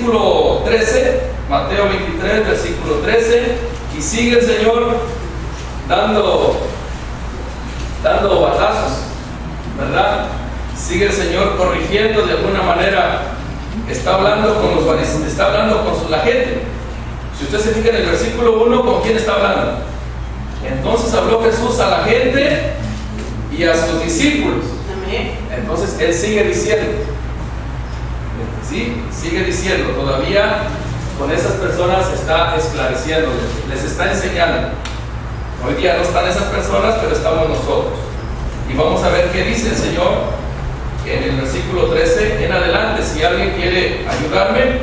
versículo 13, Mateo 23, versículo 13, y sigue el Señor dando batazos, ¿verdad? Sigue el Señor corrigiendo de alguna manera. Está hablando con los fariseos, está hablando con la gente. Si usted se fija en el versículo 1, ¿con quién está hablando? Entonces habló Jesús a la gente y a sus discípulos. Entonces Él sigue diciendo, ¿sí? Sigue diciendo, todavía con esas personas está esclareciendo, les está enseñando. Hoy día no están esas personas, pero estamos nosotros. Y vamos a ver qué dice el Señor en el versículo 13 en adelante. Si alguien quiere ayudarme,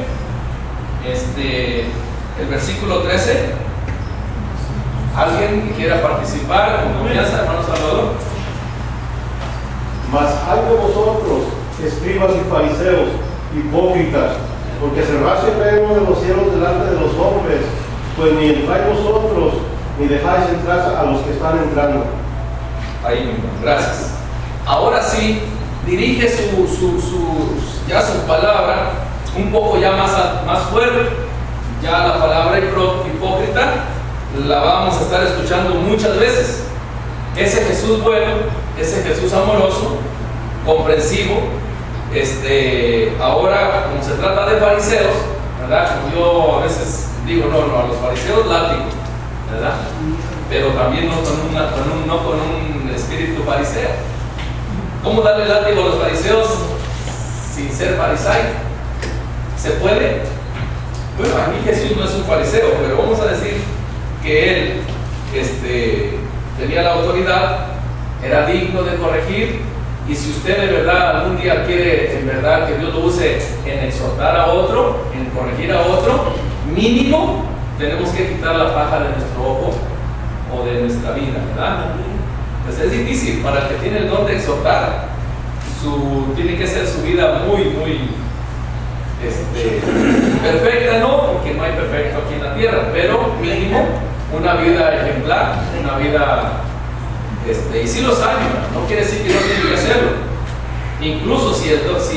el versículo 13, alguien que quiera participar con confianza, hermano Salvador. Mas hay de vosotros, escribas y fariseos, hipócritas, porque cerráis el reino de los cielos delante de los hombres, pues ni entráis vosotros, ni dejáis entrar a los que están entrando. Ahí mismo, gracias. Ahora sí, dirige su palabra un poco ya más fuerte. Ya la palabra hipócrita la vamos a estar escuchando muchas veces. Ese Jesús bueno, ese Jesús amoroso, comprensivo, ahora como se trata de fariseos, ¿verdad? Como yo a veces digo, no, a los fariseos látigo, ¿verdad? Pero también no con un espíritu fariseo. ¿Cómo darle látigo a los fariseos sin ser fariseo? ¿Se puede? Bueno, aquí Jesús no es un fariseo, pero vamos a decir que él tenía la autoridad, era digno de corregir, y si usted de verdad algún día quiere en verdad que Dios lo use en exhortar a otro, en corregir a otro, mínimo tenemos que quitar la paja de nuestro ojo o de nuestra vida, ¿verdad? Pues es difícil para el que tiene el don de exhortar. Tiene que ser su vida muy perfecta, no, porque no hay perfecto aquí en la tierra, pero mínimo una vida ejemplar, una vida, y si los hay, no quiere decir que no tiene que hacerlo. Incluso si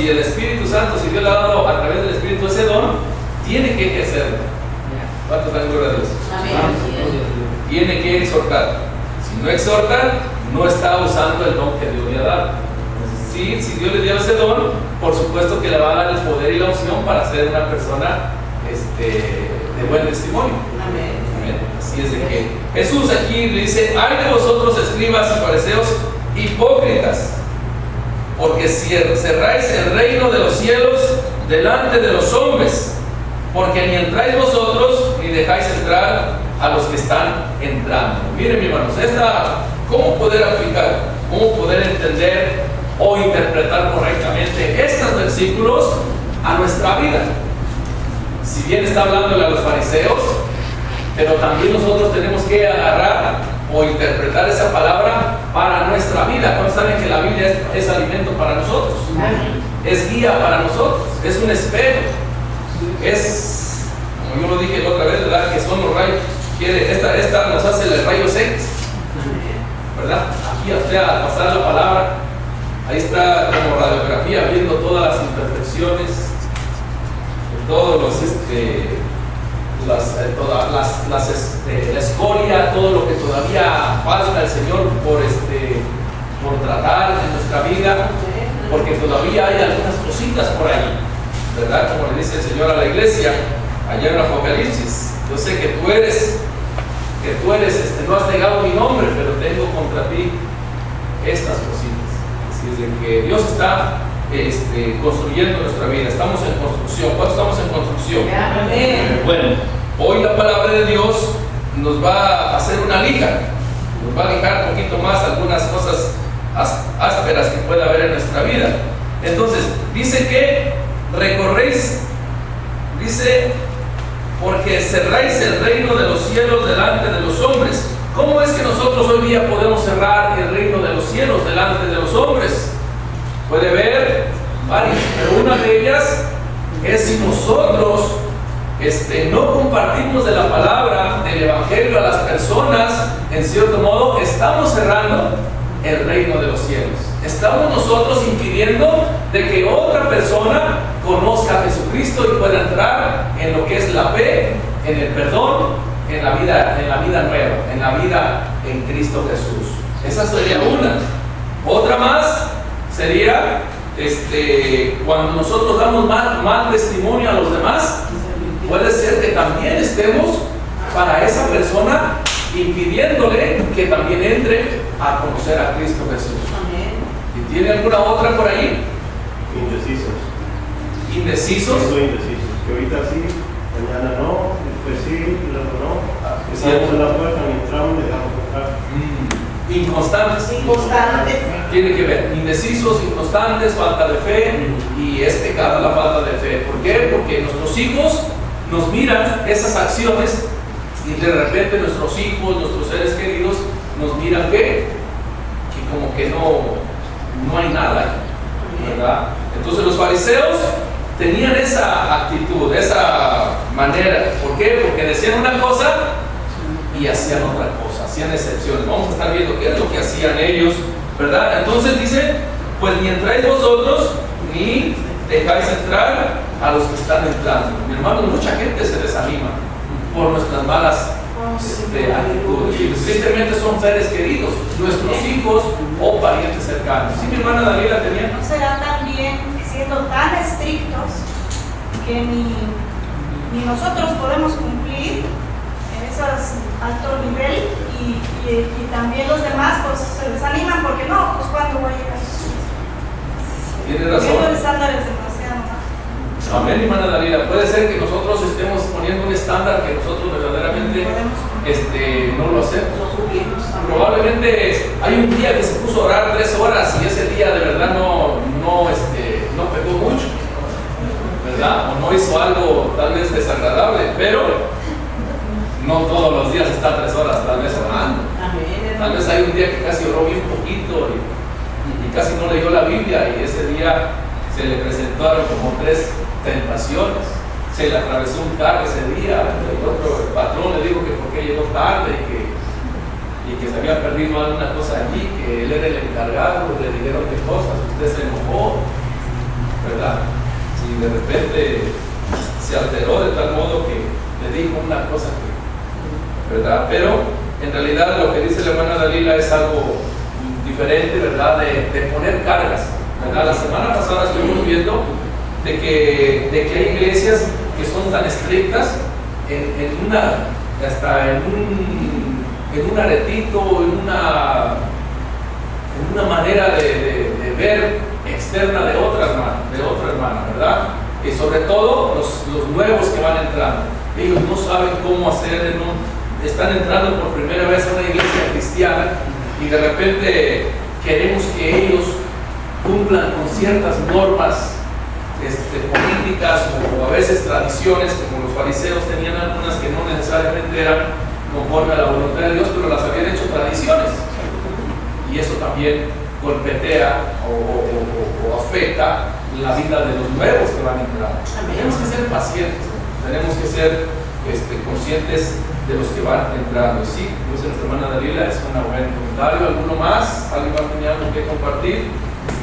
el Espíritu Santo, si Dios le ha dado a través del Espíritu ese don, tiene que ejercerlo. ¿Cuántos dan gloria a Dios? Tiene que exhortar. Si no exhorta, no está usando el don que Dios le ha dado. Si Dios le dio ese don, por supuesto que le va a dar el poder y la unción para ser una persona de buen testimonio. Amén. Así es de que Jesús aquí le dice: ay de vosotros, escribas y fariseos hipócritas, porque cerráis el reino de los cielos delante de los hombres, porque ni entráis vosotros ni dejáis entrar a los que están entrando. Miren, mis hermanos, ¿cómo poder aplicar, cómo poder entender o interpretar correctamente estos versículos a nuestra vida? Si bien está hablándole a los fariseos, pero también nosotros tenemos que agarrar o interpretar esa palabra para nuestra vida. ¿Cuántos saben que la Biblia es alimento para nosotros? Es guía para nosotros, es un espejo, es, como yo lo dije la otra vez, ¿verdad? Que son los rayos. Esta nos hace el rayo X, ¿verdad? Aquí al pasar la palabra, ahí está como radiografía, viendo todas las imperfecciones, todos los la escoria, todo lo que todavía falta el Señor por tratar en nuestra vida, porque todavía hay algunas cositas por ahí, ¿verdad? Como le dice el Señor a la iglesia allá en Apocalipsis: yo sé que tú eres, no has negado mi nombre, pero tengo contra ti estas cositas. Así es de que Dios está construyendo nuestra vida. Estamos en construcción. ¿Cuántos estamos en construcción? Bueno, hoy la palabra de Dios nos va a hacer una lija, nos va a lijar un poquito más algunas cosas ásperas que pueda haber en nuestra vida. Entonces, dice que recorréis, dice, porque cerráis el reino de los cielos delante de los hombres. ¿Cómo es que nosotros hoy día podemos cerrar el reino de los cielos delante de los hombres? Puede ver varias, pero una de ellas es si nosotros no compartimos de la palabra, del evangelio a las personas. En cierto modo estamos cerrando el reino de los cielos. Estamos nosotros impidiendo de que otra persona conozca a Jesucristo. Jesucristo y pueda entrar en lo que es la fe, en el perdón, en la vida nueva, en la vida en Cristo Jesús. Esa sería una. Otra más sería cuando nosotros damos mal testimonio a los demás, puede ser que también estemos para esa persona impidiéndole que también entre a conocer a Cristo Jesús. ¿Y tiene alguna otra por ahí? Indecisos. ¿Indecisos? Eso, indecisos. Que ahorita sí, mañana no, después sí, y luego no. Estamos en la puerta, ni entramos, ni dejamos entrar. Inconstantes. Inconstantes. Tiene que ver, indecisos, inconstantes, falta de fe, y es pecado la falta de fe. ¿Por qué? Porque nuestros hijos nos miran esas acciones y de repente nuestros hijos, nuestros seres queridos nos miran que como que no hay nada, ¿verdad? Entonces los fariseos tenían esa actitud, esa manera. ¿Por qué? Porque decían una cosa y hacían otra cosa, hacían excepciones. Vamos a estar viendo qué es lo que hacían ellos, ¿verdad? Entonces dice, pues ni entráis vosotros, ni dejáis entrar a los que están entrando. Mi hermano, mucha gente se desanima por nuestras malas actitudes. Y tristemente son seres queridos, nuestros hijos o parientes cercanos. ¿Sí, mi hermana Daniela tenía? ¿No será también siendo tan estrictos que ni nosotros podemos cumplir en ese alto nivel y también los demás pues se desaniman porque no, pues cuándo voy a llegar? Tiene razón. Los estándares demasiado más. Amén, hermana Daniela. Puede ser que nosotros estemos poniendo un estándar que nosotros verdaderamente no lo hacemos. Probablemente hay un día que se puso a orar 3 horas y ese día de verdad no pegó mucho, ¿verdad? O no hizo algo tal vez desagradable, pero no todos los días está 3 horas tal vez orando. Tal vez hay un día que casi oró bien poquito y casi no leyó la Biblia, y ese día se le presentaron como 3 tentaciones. Se le atravesó un carro ese día, el patrón le dijo que por qué llegó tarde y que se había perdido alguna cosa allí, que él era el encargado, le dijeron de cosas, usted se enojó, ¿verdad? Y de repente se alteró de tal modo que le dijo una cosa ¿verdad? Pero en realidad lo que dice la hermana Dalila es algo diferente, ¿verdad? De poner cargas, ¿verdad? La semana pasada estuvimos viendo de que hay iglesias que son tan estrictas en un aretito, en una manera de ver externa de otra hermana, ¿verdad? Y sobre todo los nuevos que van entrando, ellos no saben cómo hacer, están entrando por primera vez a una iglesia cristiana y de repente queremos que ellos cumplan con ciertas normas políticas o a veces tradiciones, como los fariseos tenían algunas que no necesariamente eran conforme a la voluntad de Dios, pero las habían hecho tradiciones, y eso también golpetea o afecta la vida de los nuevos que van a entrar. Tenemos que ser pacientes, tenemos que ser conscientes de los que van entrando. Sí, pues nuestra hermana Dalila es un buen comentario. ¿Alguno más? ¿Alguien va a tener algo que compartir?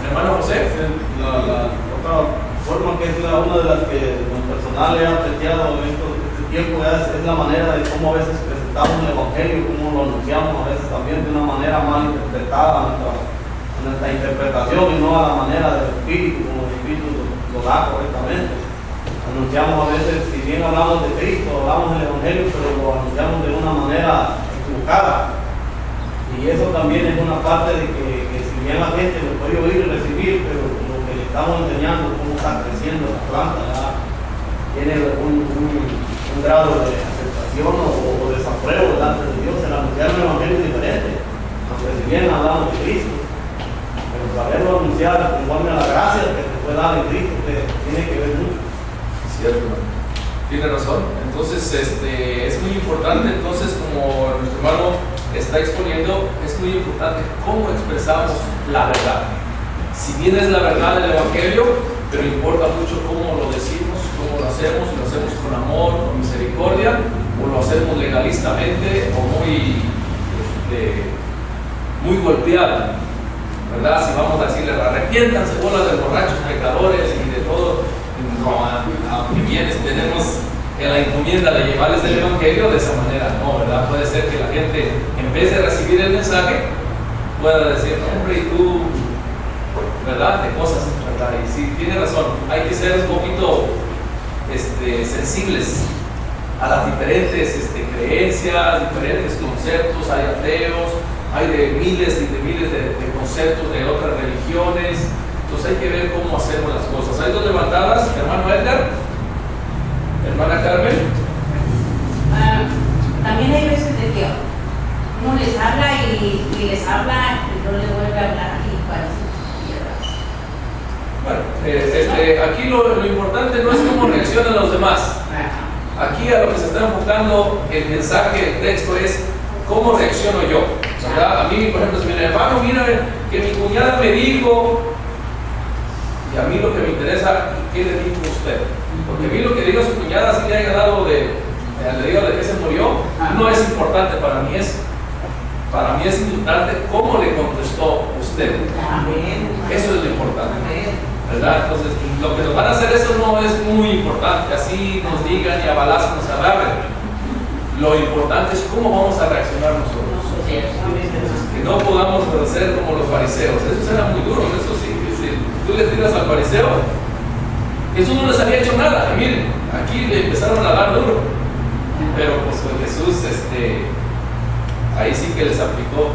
Hermano José. La otra forma que es una de las que en lo personal he apreciado en este tiempo es la manera de cómo a veces presentamos el Evangelio, cómo lo anunciamos, a veces también de una manera mal interpretada nuestra interpretación y no a la manera del Espíritu, como el Espíritu lo da correctamente. Anunciamos a veces, si bien hablamos de Cristo, hablamos del Evangelio, pero lo anunciamos de una manera equivocada. Y eso también es una parte de que si bien la gente lo puede oír y recibir, pero lo que le estamos enseñando, cómo está creciendo la planta, ya tiene un grado de aceptación o desapruebo delante de Dios. El anunciar el Evangelio es diferente, aunque si bien hablamos de Cristo, pero saberlo anunciar conforme a la gracia que se puede dar en Cristo, que tiene que ver mucho. Cierto, tiene razón. Entonces es muy importante, entonces, como nuestro hermano está exponiendo, es muy importante cómo expresamos la verdad. Si bien es la verdad del Evangelio, pero importa mucho cómo lo decimos, cómo lo hacemos, si lo hacemos con amor, con misericordia, o lo hacemos legalistamente o muy golpeado, ¿verdad? Si vamos a decirle arrepiéntanse, bolas de borrachos, pecadores y de todo, no, encomienda de llevarles el Evangelio, de esa manera no, ¿verdad? Puede ser que la gente, en vez de recibir el mensaje, pueda decir, no, hombre, y tú, ¿verdad? De cosas, ¿verdad? Y sí, tiene razón, hay que ser un poquito sensibles a las diferentes creencias, diferentes conceptos. Hay ateos, hay de miles de conceptos de otras religiones. Entonces hay que ver cómo hacemos las cosas. Hay dos levantadas, hermano Edgar, hermana Carmen. También hay veces de que uno les habla y les habla y no les vuelve a hablar y parece bueno, aquí lo importante no es cómo reaccionan los demás. Aquí a lo que se está enfocando el mensaje, el texto es cómo reacciono yo, ¿verdad? A mí, por ejemplo, si mi hermano, mira que mi cuñada me dijo, y a mí lo que me interesa, ¿qué le dijo usted? Porque a mí lo que diga su cuñada, si le haya dado le digo de que se murió, no es importante para mí eso. Para mí es importante cómo le contestó usted. Eso es lo importante, ¿verdad? Entonces, lo que nos van a hacer eso no es muy importante, así nos digan y a balazos nos agarren. Lo importante es cómo vamos a reaccionar nosotros. Que no podamos ser como los fariseos. Eso será muy duro, eso sí. Si tú le tiras al fariseo, Jesús no les había hecho nada. Y miren, aquí le empezaron a dar duro. Pero pues con Jesús, ahí sí que les aplicó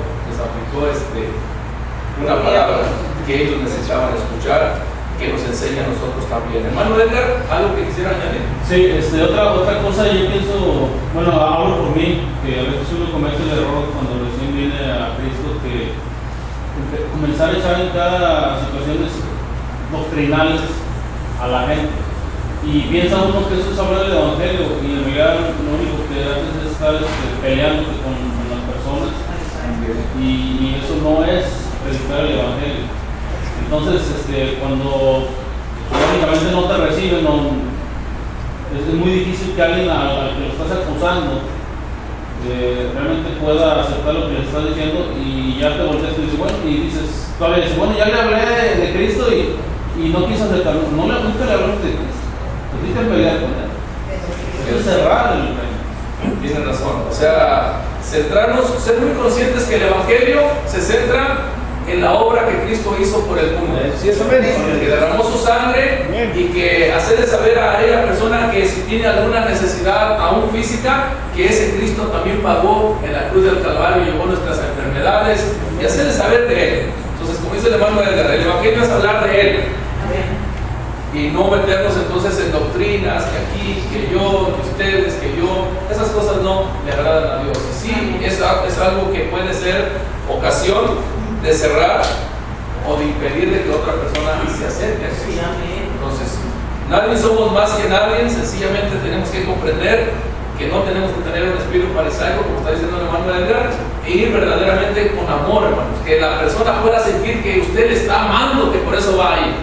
una palabra que ellos necesitaban escuchar, que nos enseña a nosotros también. Hermano Edgar, ¿algo que quisiera añadir? Sí, otra cosa, yo pienso, bueno, hablo por mí, que a veces uno comete el error cuando recién viene a Cristo, que comenzar a echar en cada situaciones doctrinales a la gente. Y piensa uno que eso es hablar del Evangelio, y en realidad lo único que haces es estar peleándote con las personas, y eso no es predicar el Evangelio. Entonces, cuando lógicamente no te reciben, es muy difícil que alguien al que lo estás acusando realmente pueda aceptar lo que le estás diciendo, y ya te volteas y dices, bueno, y dices, todavía dices, bueno, ya le hablé de Cristo y no quiso aceptarlo. Nunca le hablaste de Cristo, te fuiste a pelear con él. Es cerrar el reino. Tiene razón. O sea, centrarnos, ser muy conscientes que el Evangelio se centra en la obra que Cristo hizo por el mundo, que derramó su sangre, y que hacerle saber a aquella persona que si tiene alguna necesidad aún física, que ese Cristo también pagó en la cruz del Calvario, llevó nuestras enfermedades, y hacerle saber de Él. Entonces, como dice el hermano Edgar, el Evangelio es hablar de Él y no meternos entonces en doctrinas, que aquí, que yo, que ustedes, que yo. Esas cosas no le agradan a Dios. Y sí, es algo que puede ser ocasión de cerrar o de impedir de que otra persona se acerque a Cristo. Entonces, nadie somos más que nadie, sencillamente tenemos que comprender que no tenemos que tener un espíritu farisaico, como está diciendo el hermano Edgar, e ir verdaderamente con amor, hermanos, que la persona pueda sentir que usted le está amando, que por eso va ahí.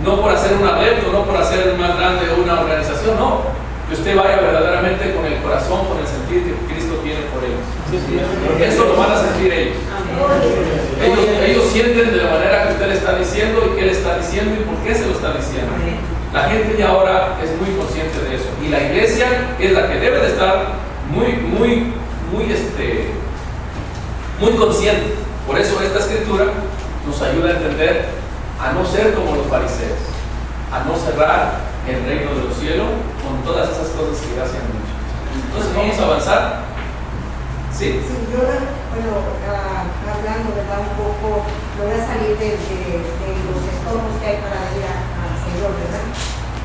No por hacer un adepto, no por hacer más grande una organización, no, que usted vaya verdaderamente con el corazón, con el sentir que Cristo tiene por ellos. Eso lo van a sentir ellos. Ellos sienten de la manera que usted le está diciendo, y qué le está diciendo y por qué se lo está diciendo. La gente ya ahora es muy consciente de eso, y la iglesia es la que debe de estar muy consciente. Por eso esta escritura nos ayuda a entender, a no ser como los fariseos, a no cerrar el reino de los cielos con todas esas cosas que ya se han dicho. Entonces vamos a avanzar. ¿Sí? Sí, yo, hablando, ¿verdad? Un poco, voy a salir de los estorbos que hay para ir al Señor, ¿verdad?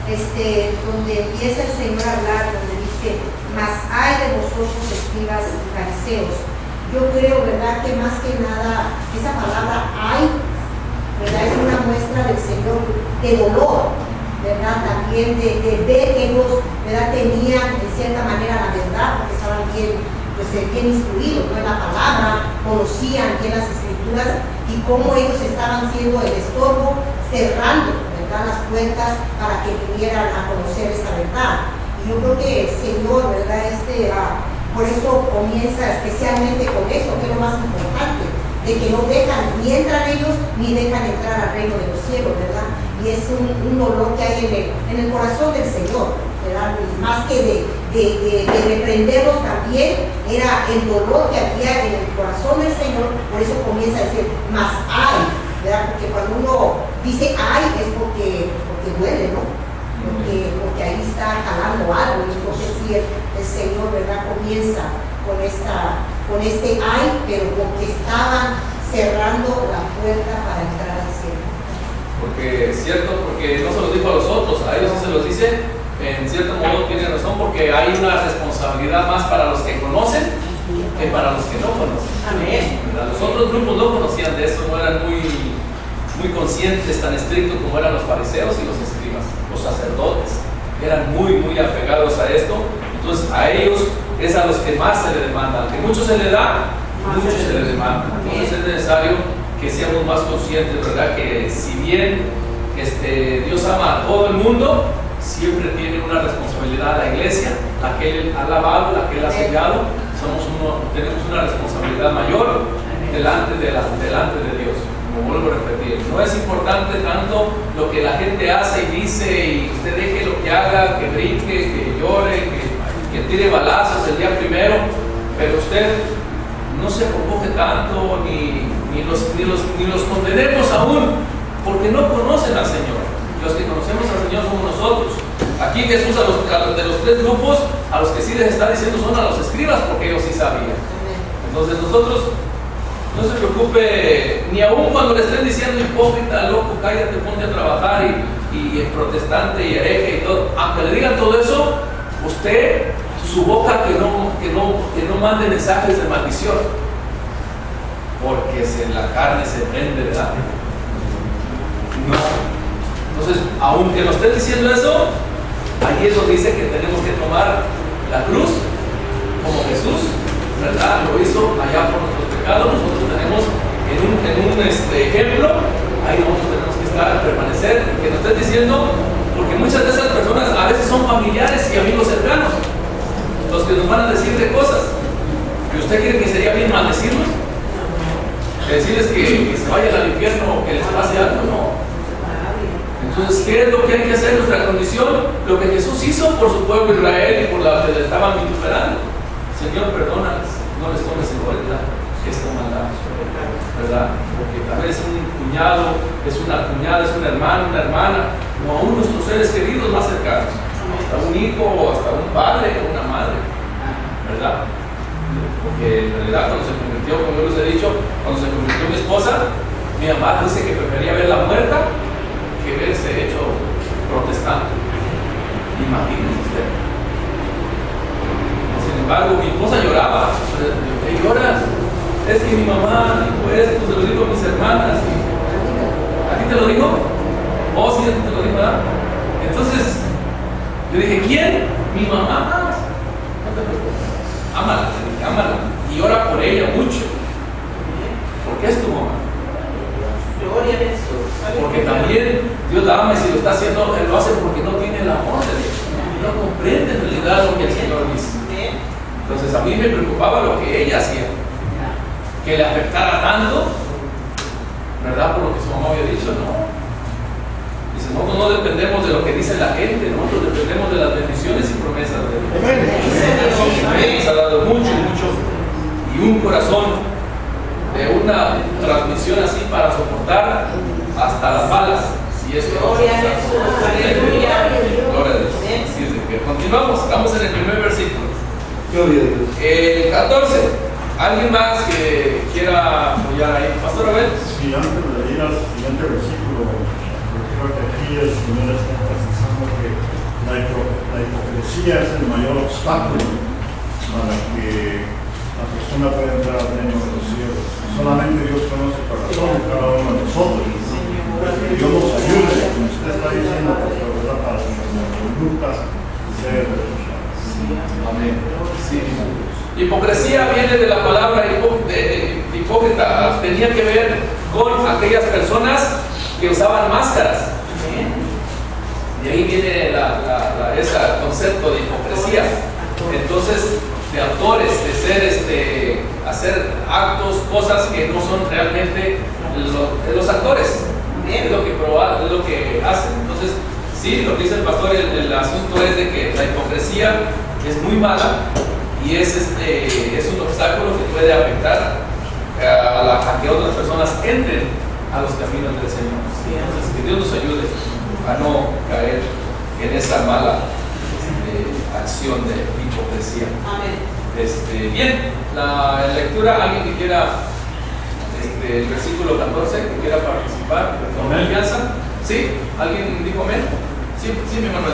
Donde empieza el Señor a hablar, donde dice, mas hay de vosotros escribas y fariseos. Yo creo, ¿verdad?, que más que nada, esa palabra hay, ¿verdad?, es una muestra del Señor de dolor, ¿verdad? También de ver que ellos, ¿verdad?, tenían de cierta manera la verdad, porque estaban bien instruidos, ¿no?, en la palabra, conocían bien las escrituras, y cómo ellos estaban siendo el estorbo, cerrando, ¿verdad?, las puertas para que vinieran a conocer esta verdad. Y yo creo que el Señor, ¿verdad?, por eso comienza especialmente con eso, que es lo más importante, de que no dejan, ni entran ellos, ni dejan entrar al reino de los cielos, ¿verdad? y es un dolor que hay en el corazón del Señor, ¿verdad? Más que de reprenderlos también, era el dolor que había en el corazón del Señor. Por eso comienza a decir, más hay, ¿verdad? Porque cuando uno dice hay es porque duele, ¿no? Porque ahí está jalando algo. Y entonces sí, el Señor, ¿verdad? Comienza con este ay, pero porque estaban cerrando la puerta para entrar al cielo. Porque es cierto, porque no se los dijo a los otros, a ellos sí se los dice, en cierto modo tiene razón, porque hay una responsabilidad más para los que conocen que para los que no conocen. Amén. Los otros grupos no conocían de eso, no eran muy conscientes, tan estrictos como eran los fariseos y los escribas, los sacerdotes, eran muy apegados a esto. Entonces a ellos es a los que más se le demanda, que mucho se le da, mucho se le demanda. Entonces es necesario que seamos más conscientes, ¿verdad? Que si bien Dios ama a todo el mundo, siempre tiene una responsabilidad a la iglesia, la que Él ha lavado, la que Él ha sellado. Tenemos una responsabilidad mayor delante de Dios. Como vuelvo a repetir, no es importante tanto lo que la gente hace y dice, y usted deje lo que haga, que brinque, que llore, que tire balazos el día primero, pero usted no se convoque tanto, ni los condenemos aún, porque no conocen al Señor. Los que conocemos al Señor somos nosotros. Aquí Jesús de los tres grupos, a los que sí les está diciendo son a los escribas, porque ellos sí sabían. Entonces nosotros, no se preocupe, ni aún cuando le estén diciendo hipócrita, loco, cállate, ponte a trabajar, y protestante y hereje y todo, aunque le digan todo eso, usted, su boca que no mande mensajes de maldición, porque la carne se prende, ¿verdad? No. Entonces, aunque nos esté diciendo eso, ahí eso dice que tenemos que tomar la cruz como Jesús, ¿verdad? Lo hizo allá por nuestros pecados. Nosotros tenemos en un ejemplo, ahí nosotros tenemos que permanecer, que nos estés diciendo, porque muchas de esas personas a veces son familiares y amigos cercanos, los que nos van a decir de cosas. ¿Y usted cree que sería bien maldecirlos? Decirles que se vayan al infierno o que les pase algo, no. Entonces, ¿qué es lo que hay que hacer? Nuestra condición, lo que Jesús hizo por su pueblo Israel y por la que le estaban vituperando. Señor, perdónales, no les tomes en cuenta esta maldad, ¿verdad? Porque tal vez un cuñado, es una cuñada, es un hermano, una hermana, o aún nuestros seres queridos más cercanos, hasta un hijo, o hasta un padre o una madre, ¿verdad? Porque en realidad cuando se convirtió, como yo les he dicho, cuando se convirtió mi esposa, mi mamá dice que prefería verla muerta que verse hecho protestante. Imagínense usted. Sin embargo, mi esposa lloraba. ¿Qué lloras? Es que mi mamá dijo esto, se lo dijo a mis hermanas. ¿A ti te lo dijo? Oh, sí, a ti te lo dijo, ¿verdad? Entonces, yo dije, ¿quién? Mi mamá. No te preocupes. Ámala, ámala. Y ora por ella mucho. Porque es tu mamá. Gloria a Jesús. Porque también Dios la ama, y si lo está haciendo, Él lo hace porque no tiene el amor de Dios. No comprende en realidad lo que el Señor dice. Entonces a mí me preocupaba lo que ella hacía, que le afectara tanto, ¿verdad? Por lo que su mamá había dicho, no. Dice, nosotros no dependemos de lo que dice la gente, nosotros dependemos de las bendiciones y promesas de Dios. Amén. Nos ha dado mucho, y un corazón de una transmisión así para soportar hasta las balas. Y esto Gloria a Jesús. Aleluya. Gloria a Dios. Así es de que continuamos, estamos en el primer versículo. Gloria a Dios. El 14. ¿Alguien más que quiera apoyar ahí? Pastor Abel. Sí, antes de ir al siguiente versículo, creo que aquí el Señor está precisando que la hipocresía es el mayor obstáculo para que la persona pueda entrar al reino de los cielos. Solamente Dios conoce el corazón de cada uno de nosotros. Que Dios nos ayude, como usted está diciendo, ¿verdad? Para que nuestras conductas sean reprochadas. Amén. Sí. Hipocresía viene de la palabra hipócrita. Tenía que ver con aquellas personas que usaban máscaras. De ahí viene ese concepto de hipocresía. Entonces, de autores, de ser, hacer actos, cosas que no son realmente los actores. Es lo que hacen. Entonces, sí, lo que dice el pastor, el asunto es de que la hipocresía es muy mala y es un obstáculo que puede afectar a que otras personas entren a los caminos del Señor. Entonces, que Dios nos ayude a no caer en esa mala acción de hipocresía. Amén. Bien, la lectura, alguien que quiera el versículo 14, que quiera participar con confianza. ¿Sí? ¿Alguien dijo amén? Sí, mi hermano.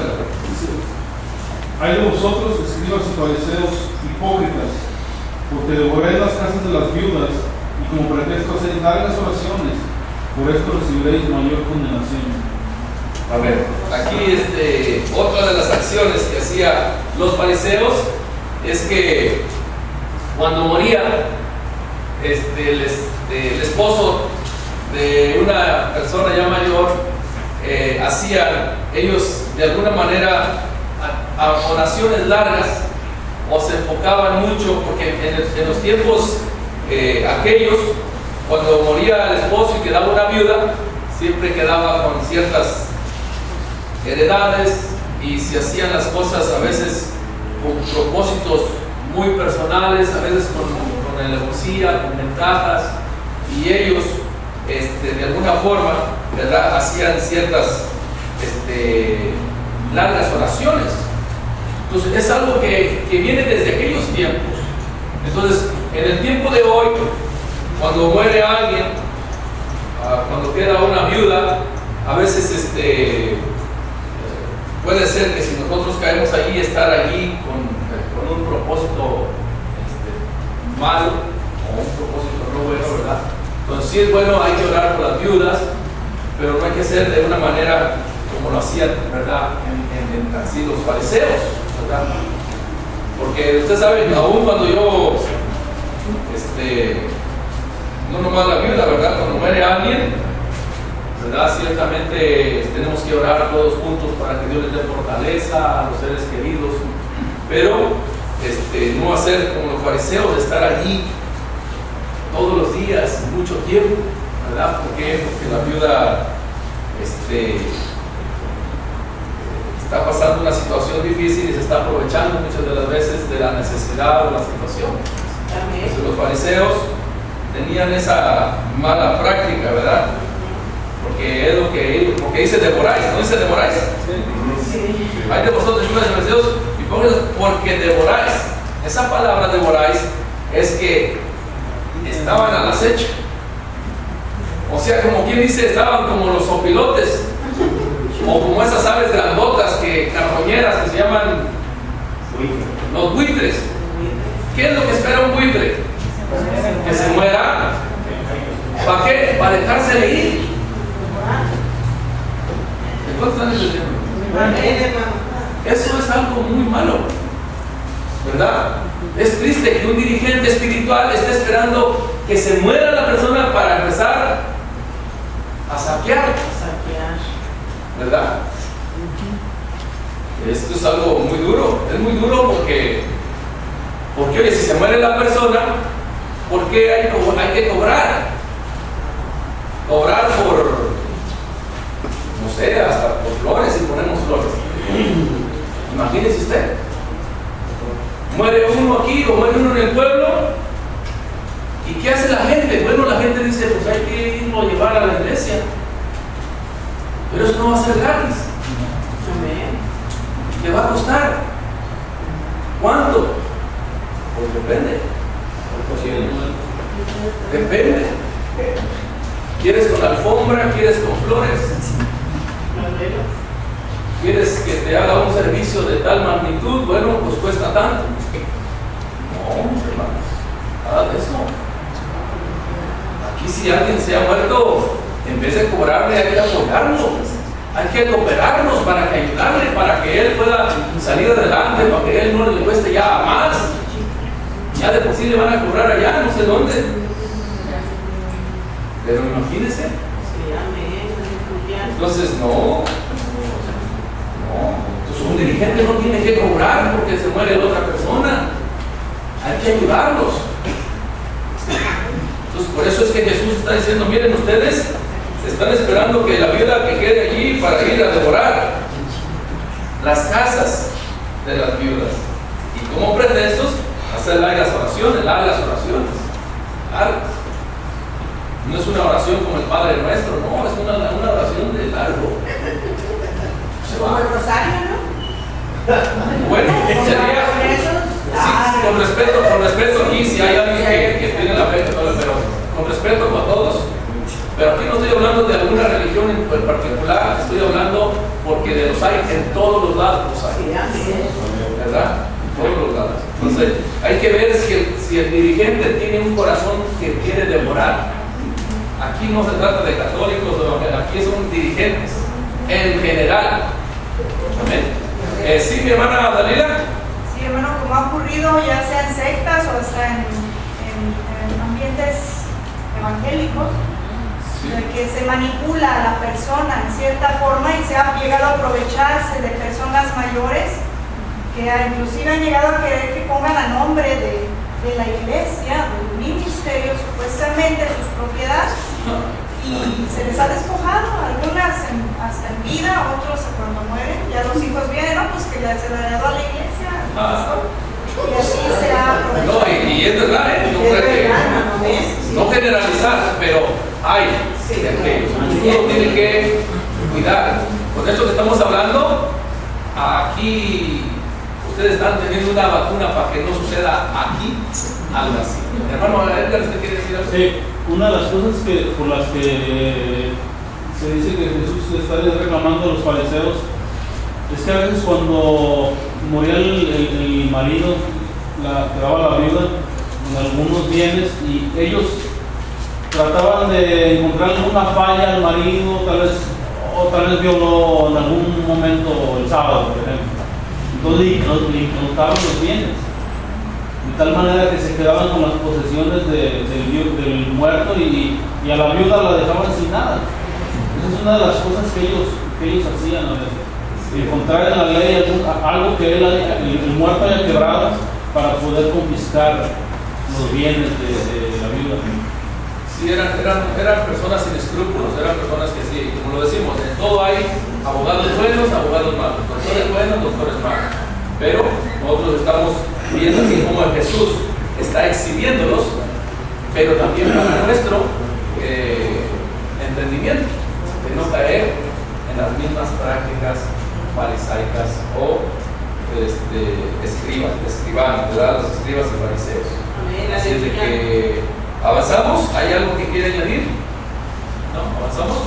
Hay de vosotros, escribas y fariseos, hipócritas, porque devoráis las casas de las viudas y como pretexto hacéis largas oraciones, por esto recibiréis mayor condenación. A ver, aquí otra de las acciones que hacían los fariseos es que cuando moría el esposo de una persona ya mayor, hacían ellos de alguna manera oraciones largas o se enfocaban mucho, porque en los tiempos aquellos, cuando moría el esposo y quedaba una viuda, siempre quedaba con ciertas heredades y se hacían las cosas a veces con propósitos muy personales, a veces con alevosía, con ventajas, y ellos de alguna forma, ¿verdad?, hacían ciertas largas oraciones. Entonces es algo que viene desde aquellos tiempos. Entonces, en el tiempo de hoy, cuando muere alguien, cuando queda una viuda, a veces puede ser que si nosotros caemos allí, estar allí con un propósito malo o un propósito no bueno, ¿verdad? Entonces sí es bueno, hay que orar por las viudas, pero no hay que hacer de una manera como lo hacían, ¿verdad?, así los fariseos, ¿verdad? Porque usted sabe, aún cuando yo, no nomás la viuda, ¿verdad?, cuando muere alguien, ¿verdad?, ciertamente tenemos que orar todos juntos para que Dios les dé fortaleza a los seres queridos, pero no hacer como los fariseos, de estar allí todos los días, mucho tiempo, ¿verdad? ¿Por qué? Porque la viuda está pasando una situación difícil y se está aprovechando muchas de las veces de la necesidad o la situación. Entonces, los fariseos tenían esa mala práctica, ¿verdad? Porque es lo que porque dice devoráis, ¿no dice devoráis? Sí. Hay de vosotros, fariseos, hipócritas, porque devoráis. Esa palabra devoráis es que estaban al acecho. O sea, como quien dice, estaban como los opilotes, o como esas aves grandotas, carroñeras, que se llaman los buitres. ¿Qué es lo que espera un buitre? Que se muera. ¿Para qué? Para dejársele ir. ¿Cuántos están entendiendo? Eso es algo muy malo, ¿verdad? Es triste que un dirigente espiritual esté esperando que se muera la persona para empezar a saquear, ¿verdad? Esto es algo muy duro. Es muy duro porque oye, si se muere la persona, ¿por qué hay que cobrar? Cobrar por, no sé, hasta por flores, si ponemos flores. Imagínese usted. Muere uno aquí o muere uno en el pueblo, ¿y qué hace la gente? Bueno, la gente dice, pues hay que irlo a llevar a la iglesia, pero eso no va a ser gratis. ¿Qué va a costar? ¿Cuánto? Pues depende. Depende. ¿Quieres con alfombra? ¿Quieres con flores? ¿Quieres que te haga un servicio de tal magnitud? Bueno, pues cuesta tanto. No, hermanos, nada de eso. Aquí si alguien se ha muerto, en vez de cobrarle hay que apoyarlo. Hay que cooperarnos para que ayudarle, para que él pueda salir adelante, para que él no le cueste ya más. Ya de por sí le van a cobrar allá, no sé dónde. Pero imagínense. Entonces, no. Entonces, un dirigente no tiene que cobrar porque se muere la otra persona. Hay que ayudarlos. Entonces, por eso es que Jesús está diciendo, miren ustedes, Están esperando que la viuda que quede allí para ir a devorar las casas de las viudas. Y como pretextos, hacer largas oraciones. Largas. No es una oración como el Padre Nuestro, no, es una oración de largo. Como el rosario, ¿no? Bueno, sería, sí, con respeto aquí, si hay alguien que tiene la fe, pero con respeto con todos. Pero aquí no estoy hablando de alguna religión en particular, estoy hablando porque de los hay en todos los lados, los hay, ¿verdad? En todos los lados. Entonces, hay que ver si el dirigente tiene un corazón que quiere devorar. Aquí no se trata de católicos, aquí son dirigentes, en general. Amén. Sí, mi hermana Dalila. Sí, hermano, como ha ocurrido ya sea en sectas o hasta en ambientes evangélicos, de que se manipula a la persona en cierta forma y se ha llegado a aprovecharse de personas mayores que inclusive han llegado a querer que pongan a nombre de la iglesia, del ministerio, supuestamente sus propiedades, y se les ha despojado, algunas hasta en vida, otros cuando mueren, ya los hijos vienen, no, pues que ya se le heredó a la iglesia, y así se ha aprovechado. No, y es verdad, no generalizar, pero hay uno tiene que cuidar. Con esto que estamos hablando, aquí ustedes están teniendo una vacuna para que no suceda aquí algo así. Hermano Edgar, ¿usted quiere decir algo? Sí, una de las cosas por las que se dice que Jesús está reclamando a los fariseos es que a veces cuando moría el marido, quedaba la viuda con algunos bienes y ellos trataban de encontrar alguna falla al marido, tal vez violó en algún momento el sábado, por ejemplo. Entonces le incautaban los bienes, de tal manera que se quedaban con las posesiones del muerto y a la viuda la dejaban sin nada. Esa es una de las cosas que ellos hacían a veces. Encontrar en la ley algo que el muerto haya quebrado para poder confiscar los bienes de la viuda. Sí, eran personas sin escrúpulos, eran personas que sí, como lo decimos, en todo hay abogados buenos, abogados malos, doctores buenos, doctores malos. Pero nosotros estamos viendo aquí cómo Jesús está exhibiéndolos, pero también para nuestro entendimiento, de no caer en las mismas prácticas farisaicas o escribanos, ¿verdad? Los escribas y fariseos. Así es de que avanzamos. ¿Hay algo que quiere añadir? ¿No? ¿Avanzamos?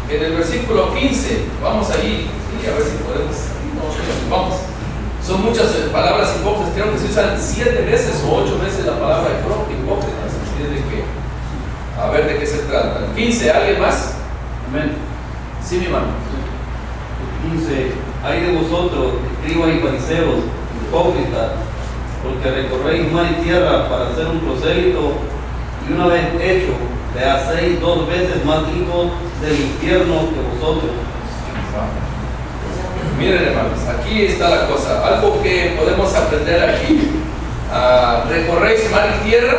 En el versículo 15, vamos ahí, sí, a ver si podemos. Vamos. Son muchas palabras hipócritas, creo que se usan 7 veces o 8 veces la palabra hipócritas. Así es de que, a ver de qué se trata. 15, ¿alguien más? Amén. Sí, mi hermano. 15. Hay de vosotros, escribas y fariseos, hipócritas, porque recorréis mar y tierra para hacer un prosélito, y una vez hecho, le hacéis 2 veces más hijos del infierno que vosotros. Miren, hermanos, aquí está la cosa. Algo que podemos aprender aquí. Recorréis mar y tierra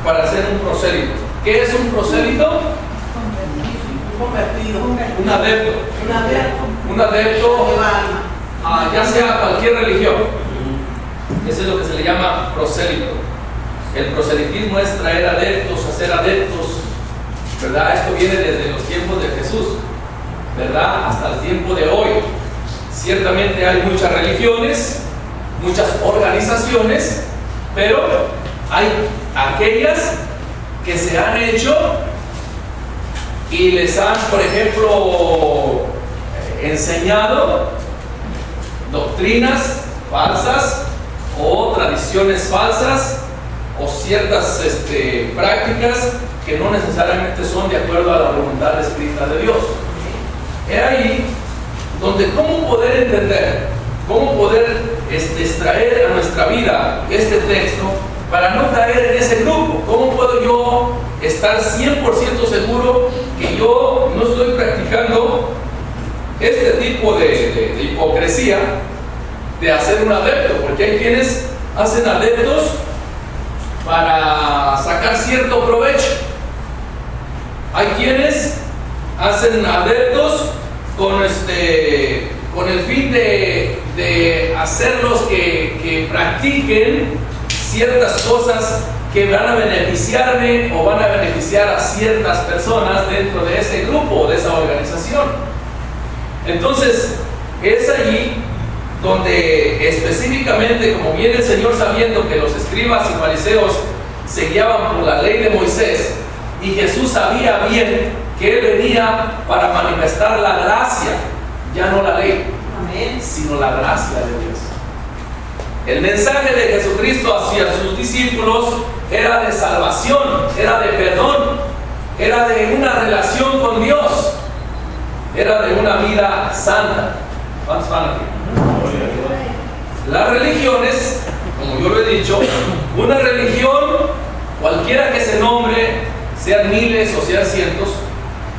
para hacer un prosélito. ¿Qué es un prosélito? Un adepto. Un adepto, ya sea cualquier religión. Eso es lo que se le llama prosélito. El proselitismo es traer adeptos, hacer adeptos, ¿verdad? Esto viene desde los tiempos de Jesús, ¿verdad? Hasta el tiempo de hoy. Ciertamente hay muchas religiones, muchas organizaciones, pero hay aquellas que se han hecho y les han, por ejemplo, enseñado doctrinas falsas o tradiciones falsas o ciertas prácticas que no necesariamente son de acuerdo a la voluntad escrita de Dios. Es ahí donde cómo poder entender, cómo poder extraer a nuestra vida este texto para no caer en ese grupo. ¿Cómo puedo yo estar 100% seguro que yo no estoy practicando este tipo de hipocresía de hacer un adepto? Porque hay quienes hacen adeptos para sacar cierto provecho, Hay quienes hacen adeptos con el fin de hacerlos que practiquen ciertas cosas que van a beneficiarme o van a beneficiar a ciertas personas dentro de ese grupo o de esa organización. Entonces, es allí donde específicamente, como viene el Señor sabiendo que los escribas y fariseos se guiaban por la ley de Moisés, y Jesús sabía bien que Él venía para manifestar la gracia, ya no la ley, sino la gracia de Dios. El mensaje de Jesucristo hacia sus discípulos era de salvación, era de perdón, era de una relación con Dios, era de una vida santa. ¿Cuántos van aquí? Las religiones, como yo lo he dicho, una religión, cualquiera que se nombre, sean miles o sean cientos,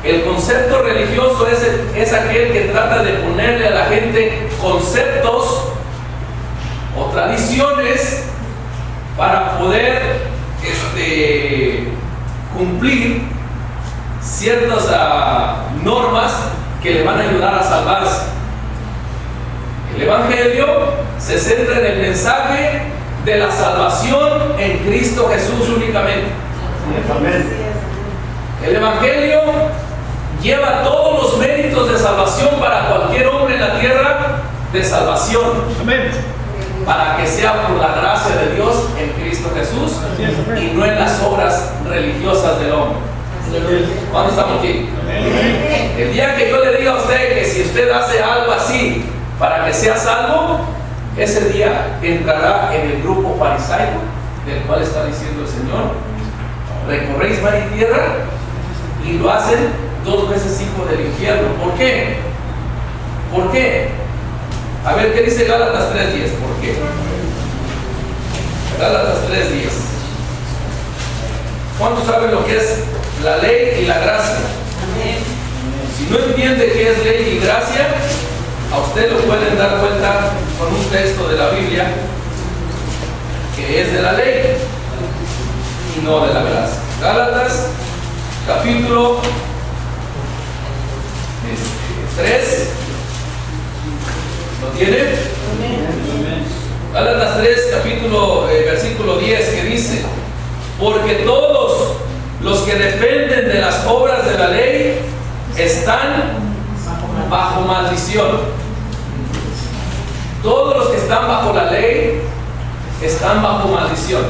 el concepto religioso es aquel que trata de ponerle a la gente conceptos o tradiciones para poder cumplir ciertas normas que le van a ayudar a salvarse. El Evangelio se centra en el mensaje de la salvación en Cristo Jesús únicamente. El Evangelio lleva todos los méritos de salvación para cualquier hombre en la tierra, de salvación. Amén. Para que sea por la gracia de Dios en Cristo Jesús y no en las obras religiosas del hombre. ¿Cuándo estamos aquí? El día que yo le diga a usted que si usted hace algo así para que sea salvo, ese día entrará en el grupo farisaico del cual está diciendo el Señor: recorréis mar y tierra y lo hacen 2 veces hijo del infierno. ¿Por qué? ¿Por qué? A ver, ¿qué dice Gálatas 3:10? ¿Por qué? Gálatas 3:10. ¿Cuántos saben lo que es la ley y la gracia? Si no entiende qué es ley y gracia, a usted lo pueden dar cuenta con un texto de la Biblia que es de la ley y no de la gracia. Gálatas capítulo 3. ¿Lo tiene? Gálatas 3, versículo 10, que dice: porque todos los que dependen de las obras de la ley están bajo maldición. Todos los que están bajo la ley están bajo maldición,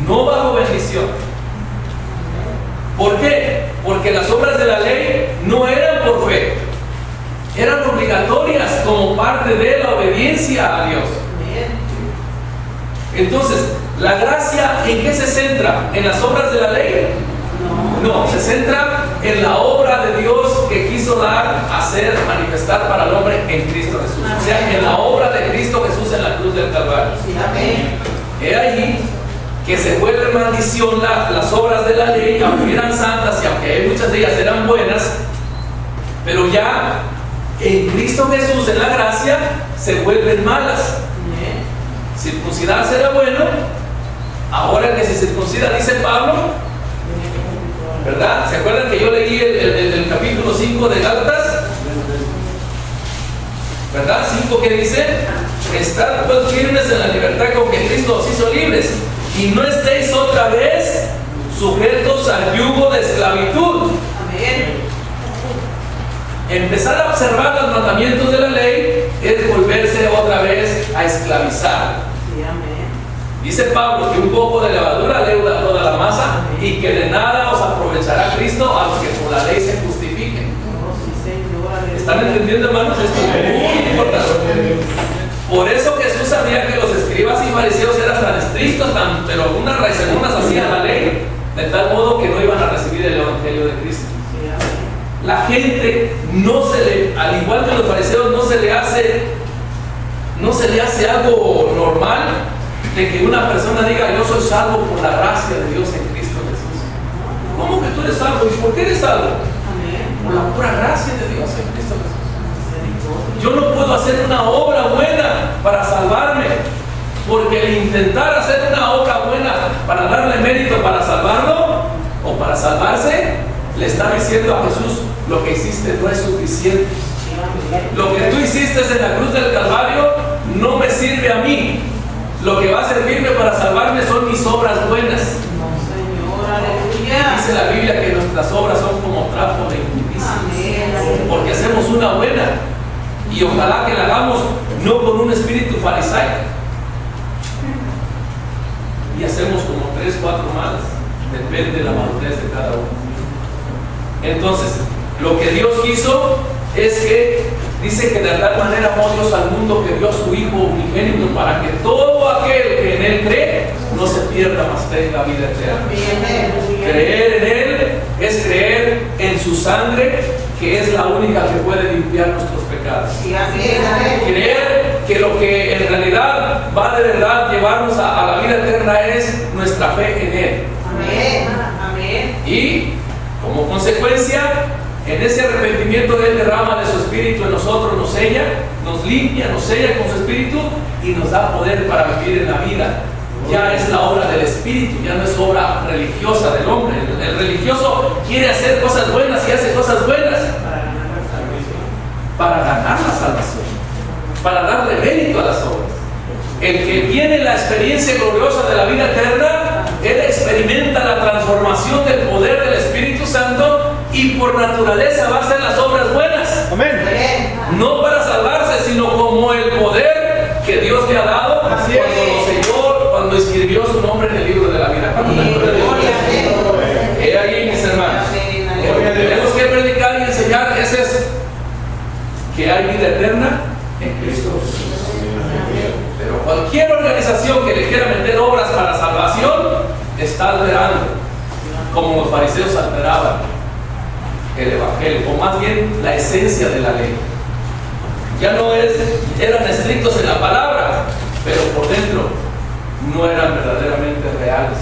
no bajo bendición. ¿Por qué? Porque las obras de la ley no eran por fe, eran obligatorias como parte de la obediencia a Dios. Entonces, ¿la gracia en qué se centra? ¿En las obras de la ley? No, se centra en la obra de Dios que quiso hacer, manifestar para el hombre en Cristo Jesús. O sea, en la obra de Cristo Jesús en la cruz del Calvario. Es allí que se vuelve maldición las obras de la ley, aunque eran santas y aunque muchas de ellas eran buenas, pero ya en Cristo Jesús, en la gracia, se vuelven malas. Circuncidarse era bueno, ahora que se circuncida, dice Pablo, ¿verdad? ¿Se acuerdan que yo leí el capítulo 5 de Gálatas? ¿Verdad? 5 que dice: estad pues firmes en la libertad con que Cristo os hizo libres, y no estéis otra vez sujetos al yugo de esclavitud. Amén. Empezar a observar los mandamientos de la ley es volverse otra vez a esclavizar. Dice Pablo que un poco de levadura leuda toda la masa y que de nada os aprovechará Cristo a los que por la ley se justifiquen. ¿Están entendiendo, hermanos? Esto es muy importante. Por eso Jesús sabía que los escribas y fariseos eran tan estrictos, pero algunas hacían la ley, de tal modo que no iban a recibir el Evangelio de Cristo. La gente al igual que los fariseos, no se le hace algo normal de que una persona diga: yo soy salvo por la gracia de Dios en Cristo Jesús. ¿Cómo que tú eres salvo? ¿Y por qué eres salvo? Por la pura gracia de Dios en Cristo Jesús. Yo no puedo hacer una obra buena para salvarme, porque el intentar hacer una obra buena para darle mérito para salvarlo o para salvarse le está diciendo a Jesús: lo que hiciste no es suficiente. Lo que tú hiciste en la cruz del Calvario no me sirve a mí. Lo que va a servirme para salvarme son mis obras buenas. Dice la Biblia que nuestras obras son como trapo de inmundicia, porque hacemos una buena, y ojalá que la hagamos no con un espíritu farisaico, y hacemos como 3, 4 malas. Depende de la madurez de cada uno. Entonces, lo que Dios quiso es que, dice que de tal manera amó Dios al mundo que dio a su Hijo unigénito, para que todo aquel que en Él cree no se pierda, mas tenga vida eterna. Creer en Él es creer en su sangre, que es la única que puede limpiar nuestros pecados. Creer que lo que en realidad va de verdad llevarnos a la vida eterna es nuestra fe en Él. Y como consecuencia, en ese arrepentimiento Él derrama de su espíritu en nosotros, nos sella, nos limpia, nos sella con su espíritu y nos da poder para vivir en la vida. Ya es la obra del espíritu, ya no es obra religiosa del hombre. El religioso quiere hacer cosas buenas y hace cosas buenas para ganar la salvación, para darle mérito a las obras. El que tiene la experiencia gloriosa de la vida eterna, él experimenta la transformación del poder del Espíritu Santo y por naturaleza va a hacer las obras buenas. Amén. No para salvarse, sino como el poder que Dios le ha dado cuando lo selló, cuando escribió su nombre en el libro de la vida. He ahí, mis hermanos. Lo que tenemos que predicar y enseñar es eso: que hay vida eterna en Cristo. Pero cualquier organización que le quiera meter obras para salvación está alterando, como los fariseos alteraban el evangelio, o más bien la esencia de la ley. Ya no eran estrictos en la palabra, pero por dentro no eran verdaderamente reales.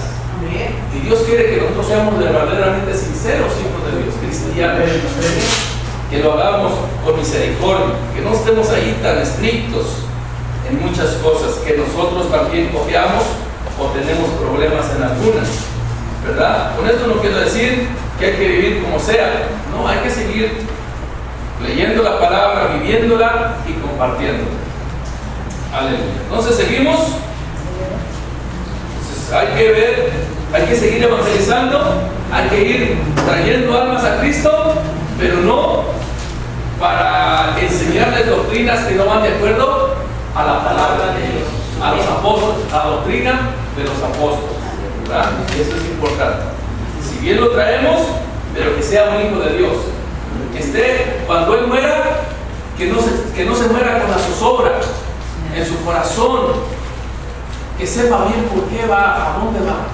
Y Dios quiere que nosotros seamos verdaderamente sinceros hijos de Dios, cristianos, que lo hagamos con misericordia, que no estemos ahí tan estrictos en muchas cosas, que nosotros también copiamos o tenemos problemas en algunas, ¿verdad? Con esto no quiero decir que hay que vivir como sea, no, hay que seguir leyendo la palabra, viviéndola y compartiéndola. Aleluya. Entonces seguimos. Entonces hay que ver, hay que seguir evangelizando, hay que ir trayendo almas a Cristo, pero no para enseñarles doctrinas que no van de acuerdo a la palabra de Dios, a los apóstoles, a la doctrina de los apóstoles, ¿verdad? Y eso es importante. Si bien lo traemos, pero que sea un hijo de Dios, que esté, cuando Él muera, que no se muera con la zozobra en su corazón, que sepa bien por qué va, a dónde va,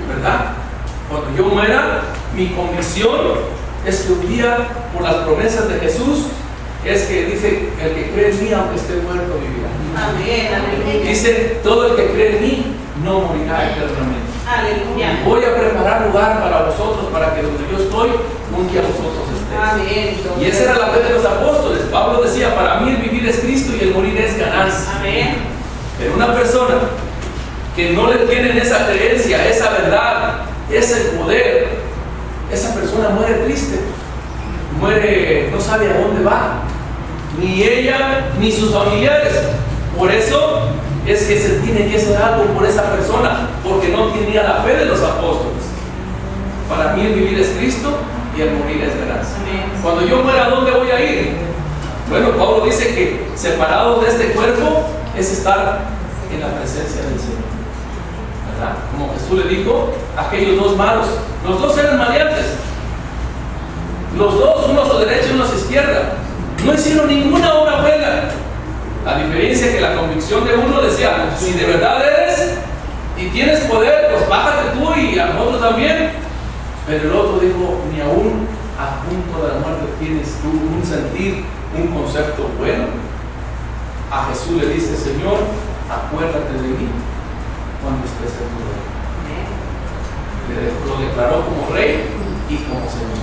¿verdad? Cuando yo muera, mi convicción es que un día, por las promesas de Jesús, es que dice: el que cree en mí, aunque esté muerto, vivirá. Amén. Dice: todo el que cree en mí no morirá eternamente. Aleluya. Voy a preparar lugar para vosotros, para que donde yo estoy, un día vosotros estéis. Amén. Y esa era la fe de los apóstoles. Pablo decía: para mí el vivir es Cristo y el morir es ganancia. Amén. Pero una persona que no le tienen esa creencia, esa verdad, ese poder, esa persona muere triste, muere, no sabe a dónde va, ni ella ni sus familiares. Por eso es que se tiene que hacer algo por esa persona, porque no tenía la fe de los apóstoles. Para mí el vivir es Cristo y el morir es ganancia. Cuando yo muera, ¿a dónde voy a ir? Bueno, Pablo dice que separado de este cuerpo es estar en la presencia del Señor, ¿verdad? Como Jesús le dijo a aquellos dos malos, los dos eran maleantes, los dos, unos a derecha y unos a izquierda, no hicieron ninguna obra buena. A diferencia que la convicción de uno decía: si de verdad eres y tienes poder, pues bájate tú y a nosotros también. Pero el otro dijo: ni aún a punto de la muerte tienes tú un sentir, un concepto bueno. A Jesús le dice: Señor, acuérdate de mí cuando estés en tu reino. Lo declaró como rey y como Señor.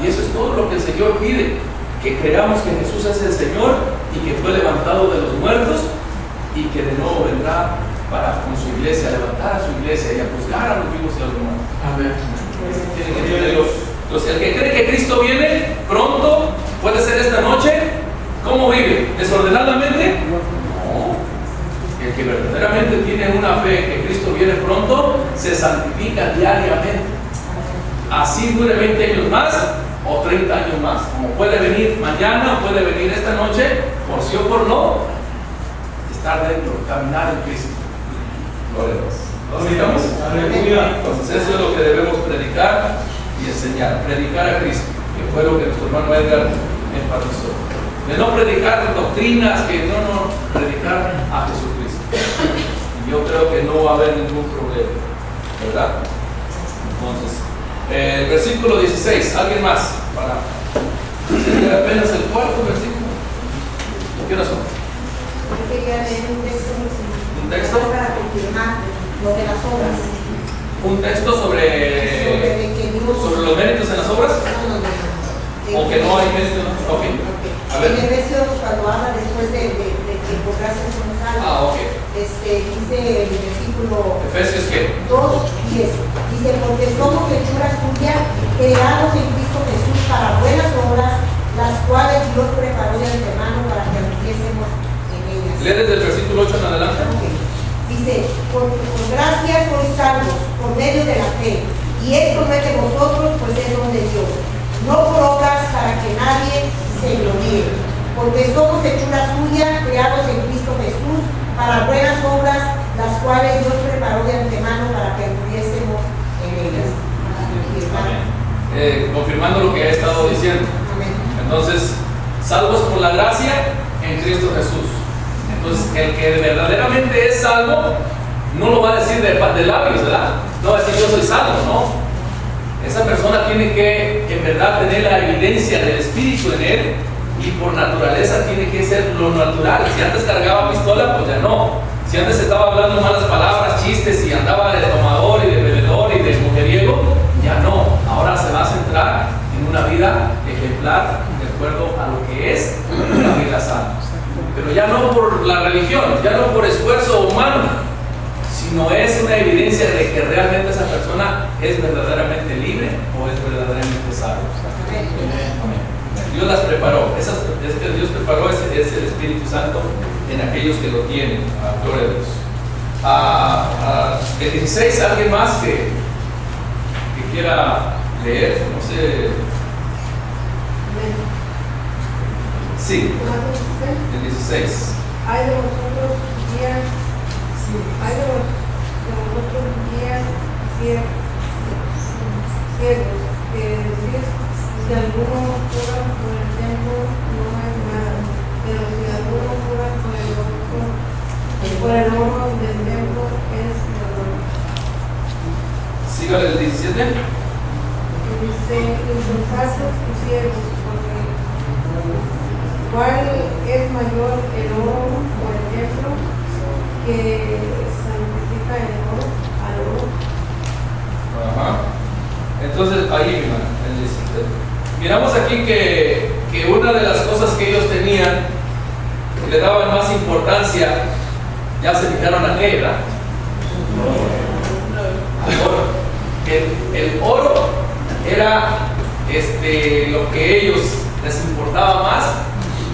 Y eso es todo lo que el Señor pide: que creamos que Jesús es el Señor y que fue levantado de los muertos y que de nuevo vendrá para con su iglesia, levantar a su iglesia y a juzgar a los vivos y a los muertos. Amén. Tiene que entender Dios. Entonces, el que cree que Cristo viene pronto, puede ser esta noche, ¿cómo vive? ¿Desordenadamente? No. El que verdaderamente tiene una fe que Cristo viene pronto, se santifica diariamente. Así dure 20 años más o 30 años más. Como puede venir mañana, puede venir esta noche, por sí o por no, estar dentro, caminar en Cristo. Gloria a Dios. ¿Nos digamos? Aleluya. Entonces eso es lo que debemos predicar y enseñar. Predicar a Cristo, que fue lo que nuestro hermano Edgar enfatizó. De no predicar doctrinas, predicar a Jesucristo. Y yo creo que no va a haber ningún problema, ¿verdad? Entonces, el versículo 16, ¿alguien más? Sería apenas el cuarto versículo. ¿Qué razón? Yo quería leer un texto. ¿Un texto? Para confirmar lo de las obras. ¿Un texto sobre los méritos en las obras? No. ¿O que no hay méritos? Ok. A ver. En Efesios, cuando habla después de que por gracia somos salvos, Ok. Dice el versículo ¿Efesios qué? 2:10. Dice, porque somos hechura suya, creados en Cristo Jesús para buenas obras, las cuales Dios preparó de antemano para que anduviésemos en ellas. Lee desde el versículo 8 en adelante. Okay. Dice, por gracia sois salvos por medio de la fe, y esto no es de vosotros, pues es don de Dios, no por obras para que nadie se gloríe, porque somos hechura suya, creados en Cristo Jesús para buenas obras, las cuales Dios preparó de antemano para que anduviésemos en ellas. Confirmando lo que he estado diciendo. Amén. Entonces, salvos por la gracia en Cristo Jesús. Entonces, el que verdaderamente es salvo, no lo va a decir de labios, ¿verdad? No va a decir yo soy salvo, ¿no? Esa persona tiene que, en verdad, tener la evidencia del Espíritu en él, y por naturaleza tiene que ser lo natural. Si antes cargaba pistola, pues ya no. Si antes estaba hablando malas palabras, chistes, y andaba de tomador y de bebedor y de mujeriego, ya no. Ahora se va a centrar en una vida ejemplar, de acuerdo a lo que es una vida sana. Pero ya no por la religión, ya no por esfuerzo humano, sino es una evidencia de que realmente esa persona es verdaderamente libre o es verdaderamente salvo. Amén. Dios las preparó. Dios preparó es el Espíritu Santo en aquellos que lo tienen. Gloria a Dios. El 16, ¿alguien más que quiera leer? No sé. Sí, el 16. Hay de vosotros guías, hay de vosotros guías ciegos, que decís, si alguno jura por el templo no es nada, pero si alguno jura por el oro del templo es dolor. Sígale el 17. Dice, insensatos y ciegos, porque ¿cuál es mayor, el oro o el templo, que santifica el oro al oro? Ajá. Entonces, ahí, mi hermano, el 17. Miramos aquí que una de las cosas que ellos tenían, que le daban más importancia, ya se fijaron a qué, ¿verdad? Al oro. El oro era lo que ellos les importaba más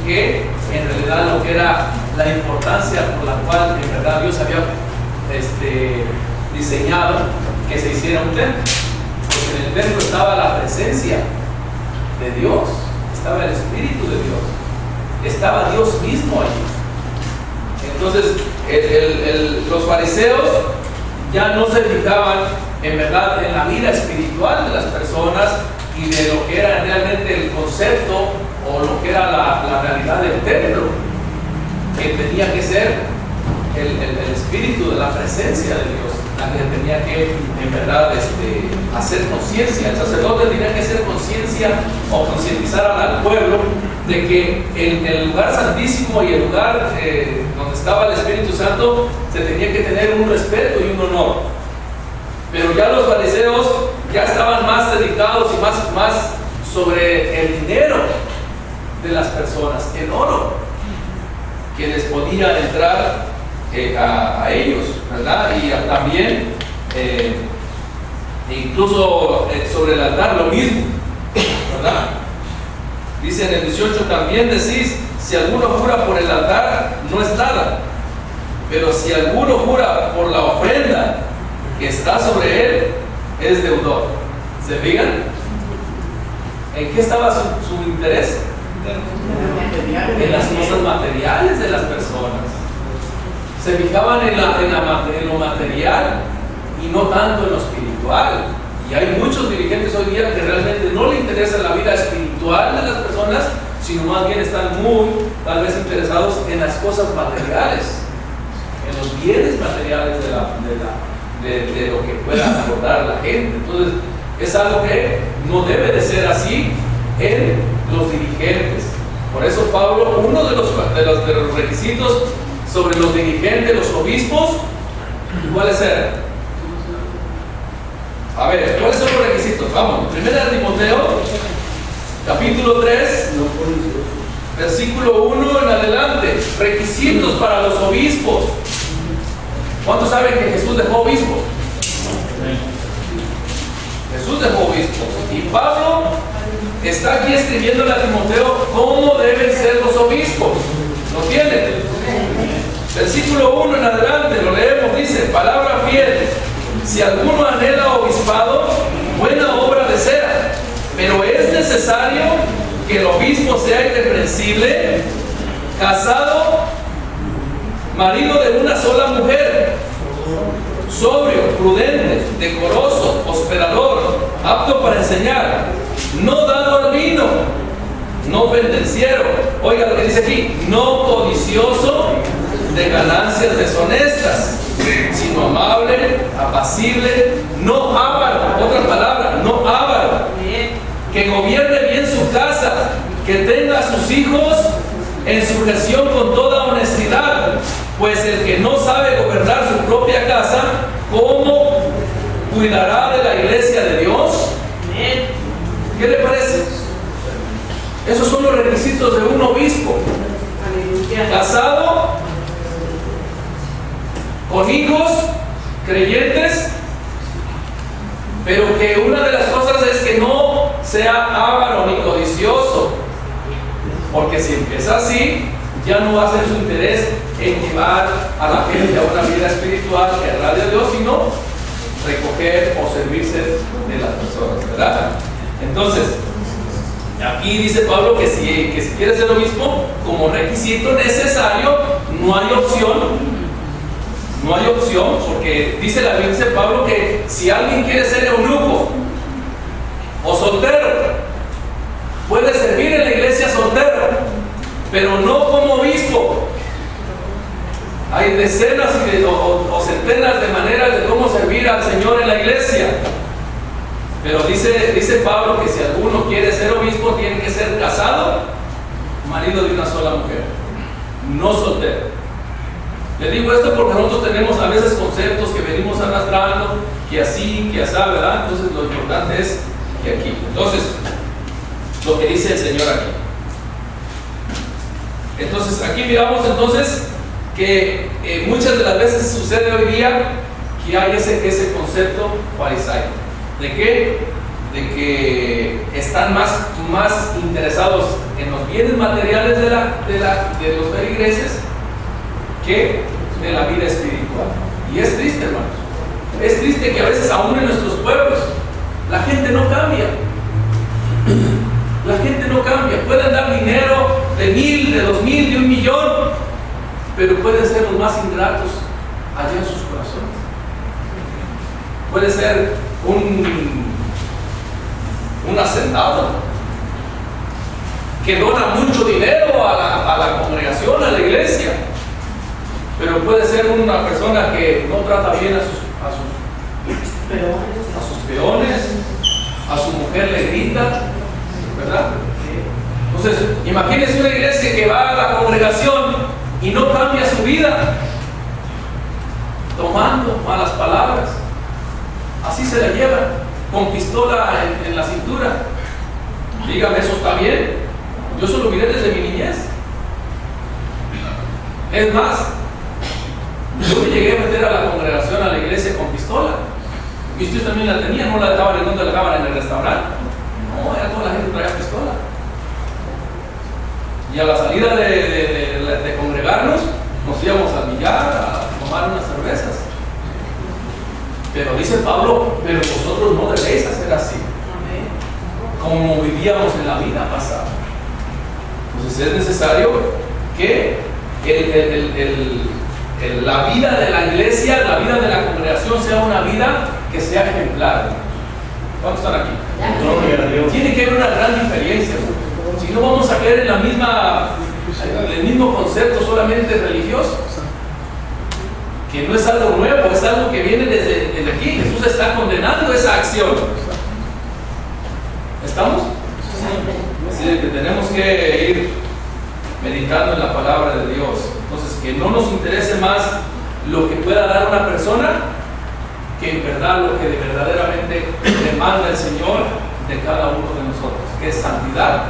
que en realidad lo que era la importancia por la cual en verdad Dios había diseñado que se hiciera un templo. Porque en el templo estaba la presencia de Dios, estaba el Espíritu de Dios, estaba Dios mismo allí. Entonces los fariseos ya no se fijaban en verdad en la vida espiritual de las personas y de lo que era realmente el concepto o lo que era la realidad del templo, que tenía que ser el espíritu de la presencia de Dios, la que tenía que en verdad hacer conciencia. El sacerdote tenía que hacer conciencia o concientizar al pueblo de que en el lugar santísimo y el lugar donde estaba el Espíritu Santo se tenía que tener un respeto y un honor. Pero ya los fariseos ya estaban más dedicados y más sobre el dinero de las personas, el oro que les podía entrar a ellos, ¿verdad? Y también E incluso sobre el altar lo mismo, ¿verdad? Dice en el 18, también decís, si alguno jura por el altar, no es nada. Pero si alguno jura por la ofrenda que está sobre él, es deudor. ¿Se fijan? ¿En qué estaba su interés? En las cosas materiales de las personas. Se fijaban en lo material y no tanto en lo espiritual. Y hay muchos dirigentes hoy día que realmente no le interesa la vida espiritual de las personas, sino más bien están muy, tal vez, interesados en las cosas materiales, en los bienes materiales de lo que pueda abordar la gente. Entonces, es algo que no debe de ser así en los dirigentes. Por eso Pablo, uno de los requisitos sobre los dirigentes, los obispos, ¿cuáles eran? A ver, ¿cuáles son los requisitos? Vamos, 1 Timoteo, capítulo 3, versículo 1 en adelante. Requisitos para los obispos. ¿Cuántos saben que Jesús dejó obispos? Jesús dejó obispos. Y Pablo está aquí escribiéndole a Timoteo cómo deben ser los obispos. ¿Lo tienen? Versículo 1 en adelante, lo leemos, dice: palabra fiel. Si alguno anhela obispado, buena obra desea, pero es necesario que el obispo sea irreprensible, casado, marido de una sola mujer, sobrio, prudente, decoroso, hospedador, apto para enseñar, no dado al vino, no pendenciero, oiga lo que dice aquí, no codicioso de ganancias deshonestas, sino amable, apacible, no avaro, otra palabra, no avaro, que gobierne bien su casa, que tenga a sus hijos en sujeción con toda honestidad, pues el que no sabe gobernar su propia casa, ¿cómo cuidará de la iglesia de Dios? ¿Qué le parece? Esos son los requisitos de un obispo. Casado, con hijos, creyentes, pero que una de las cosas es que no sea avaro ni codicioso, porque si empieza así, ya no va a ser su interés en llevar a la gente a una vida espiritual que agrade a Dios, sino recoger o servirse de las personas, ¿verdad? Entonces, aquí dice Pablo que si quiere ser obispo, como requisito necesario, no hay opción. No hay opción, porque dice la Biblia, dice Pablo, que si alguien quiere ser eunuco o soltero, puede servir en la iglesia soltero, pero no como obispo. Hay decenas o centenas de maneras de cómo servir al Señor en la iglesia. Pero dice Pablo que si alguno quiere ser obispo, tiene que ser casado, marido de una sola mujer, no soltero. Le digo esto porque nosotros tenemos a veces conceptos que venimos arrastrando, que así, que así, ¿verdad? Entonces lo importante es que aquí. Entonces, lo que dice el Señor aquí. Entonces, aquí miramos entonces que muchas de las veces sucede hoy día que hay ese concepto farisaico. ¿De qué? De que están más interesados en los bienes materiales de los feligreses que de la vida espiritual. Y es triste, hermanos. Es triste que a veces aún en nuestros pueblos la gente no cambia. La gente no cambia. Pueden dar dinero de 1,000, de 2,000, de 1,000,000, pero pueden ser los más ingratos allá en sus corazones. Puede ser un hacendado que dona mucho dinero a la congregación, a la iglesia, pero puede ser una persona que no trata bien a sus peones, a su mujer le grita, ¿verdad? Entonces, imagínense una iglesia que va a la congregación y no cambia su vida, tomando malas palabras, así se la llevan, con pistola en la cintura. Dígame, ¿eso está bien? Yo eso lo miré desde mi niñez. Es más, yo me llegué a meter a la congregación, a la iglesia con pistola. Y ustedes también la tenían, no la dejaban en donde la dejaban, en el restaurante. No, era toda la gente traía pistola. Y a la salida de congregarnos, nos íbamos al billar a tomar unas cervezas. Pero dice Pablo, pero vosotros no debéis hacer así, como vivíamos en la vida pasada. Entonces es necesario que la vida de la iglesia, la vida de la congregación sea una vida que sea ejemplar. ¿Cuántos están aquí? Gloria a Dios. Tiene que haber una gran diferencia. Si no vamos a caer en el mismo concepto solamente religioso, que no es algo nuevo, es algo que viene desde aquí. Jesús está condenando esa acción. ¿Estamos? Así que tenemos que ir meditando en la palabra de Dios. Entonces, que no nos interese más lo que pueda dar una persona que en verdad lo que verdaderamente demanda el Señor de cada uno de nosotros, que es santidad,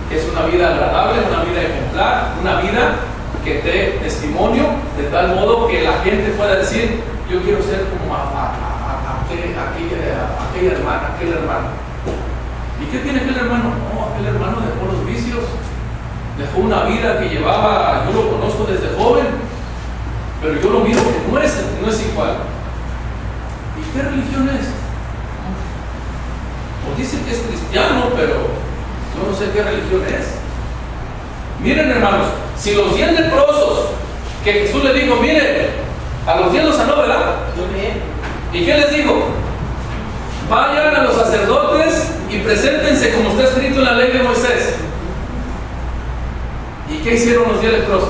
que es una vida agradable, una vida ejemplar, una vida que dé testimonio de tal modo que la gente pueda decir: yo quiero ser como aquella hermana, aquel hermano. ¿Y qué tiene aquel hermano? No, aquel hermano dejó los vicios, dejó una vida que llevaba, yo lo conozco desde joven, pero yo lo miro que no es igual. ¿Y qué religión es? Pues dicen que es cristiano, pero yo no sé qué religión es. Miren, hermanos, si los 10 leprosos que Jesús les dijo, miren, a los 10 los sanó, ¿verdad? ¿Y qué les dijo? Vayan a los sacerdotes y preséntense como está escrito en la ley de Moisés. ¿Y qué hicieron los 10 leprosos?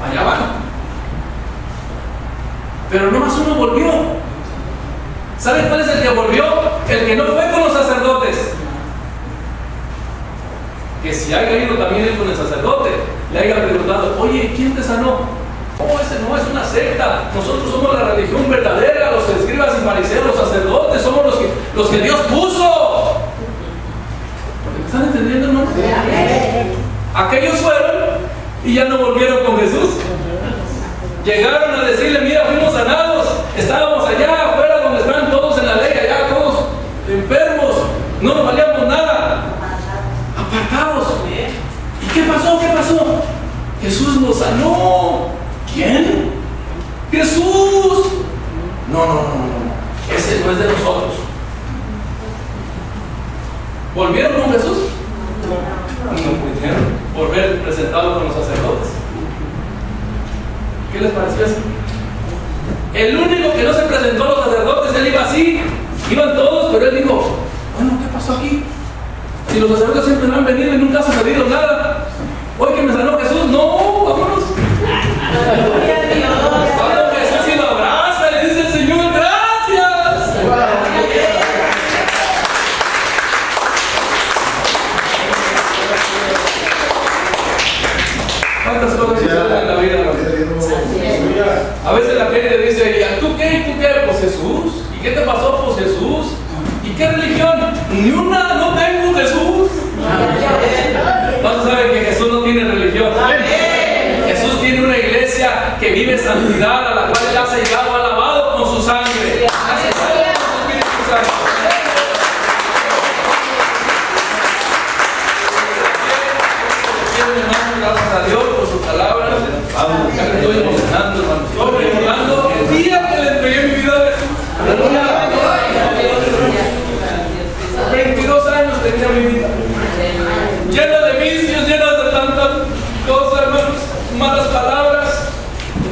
Allá van. Pero nomás uno volvió. ¿Saben cuál es el que volvió? El que no fue con los sacerdotes. Que si haya ido también él con el sacerdote, le haya preguntado: oye, ¿quién te sanó? No, ese no es una secta. Nosotros somos la religión verdadera, los escribas y fariseos, los sacerdotes, somos los que Dios puso. ¿Me están entendiendo, hermano? Aquellos fueron y ya no volvieron con Jesús. Llegaron a decirle: mira, fuimos sanados, estábamos allá afuera donde están todos en la ley, allá todos enfermos, no nos valíamos nada, apartados. ¿Y qué pasó? ¿Qué pasó? Jesús nos sanó. ¿Quién? Jesús. No. Ese no es de nosotros. ¿Volvieron con Jesús? No pudieron volver presentados con los sacerdotes. ¿Qué les pareció eso? El único que no se presentó a los sacerdotes, él iba así, iban todos, pero él dijo: bueno, ¿qué pasó aquí? Si los sacerdotes siempre no han venido y nunca ha sucedido nada. Hoy que me sanó Jesús, no, vámonos. Gloria a Dios. Cuando Jesús y lo abraza, le dice el Señor: gracias. ¿Cuántas cosas suceden en la vida, hermano? A veces la gente dice: ¿y tú qué? ¿Y tú qué? Pues Jesús. ¿Y qué te pasó? Pues Jesús. ¿Y qué religión? Ni una, no tengo Jesús. ¿Cuántos saben que Jesús no tiene religión? Jesús tiene una iglesia que vive santidad, a la cual Él ha sellado, ha lavado con su sangre. Hace todo con su Espíritu Santo. Gracias a Dios por su palabra. Ya me estoy emocionando, hermano. Estoy recordando el día que le entregué mi vida a Jesús. Aleluya. 22 años tenía mi vida, llena de vicios, llena de tantas cosas, hermanos, malas palabras.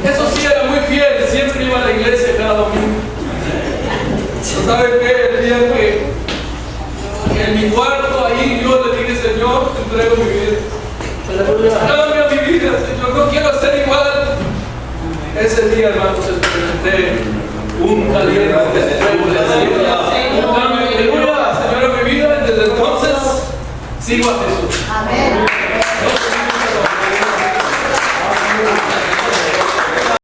Eso sí, era muy fiel, siempre iba a la iglesia cada domingo. ¿Saben qué? El día que en mi cuarto ahí yo le dije: Señor, te entrego mi vida. Cambia mi vida, Señor, no quiero ser igual. Ese día, hermanos, experimenté un caliente de fuego, un cambio de vida, Señor, en mi vida. Desde entonces sigo a Jesús. Amén.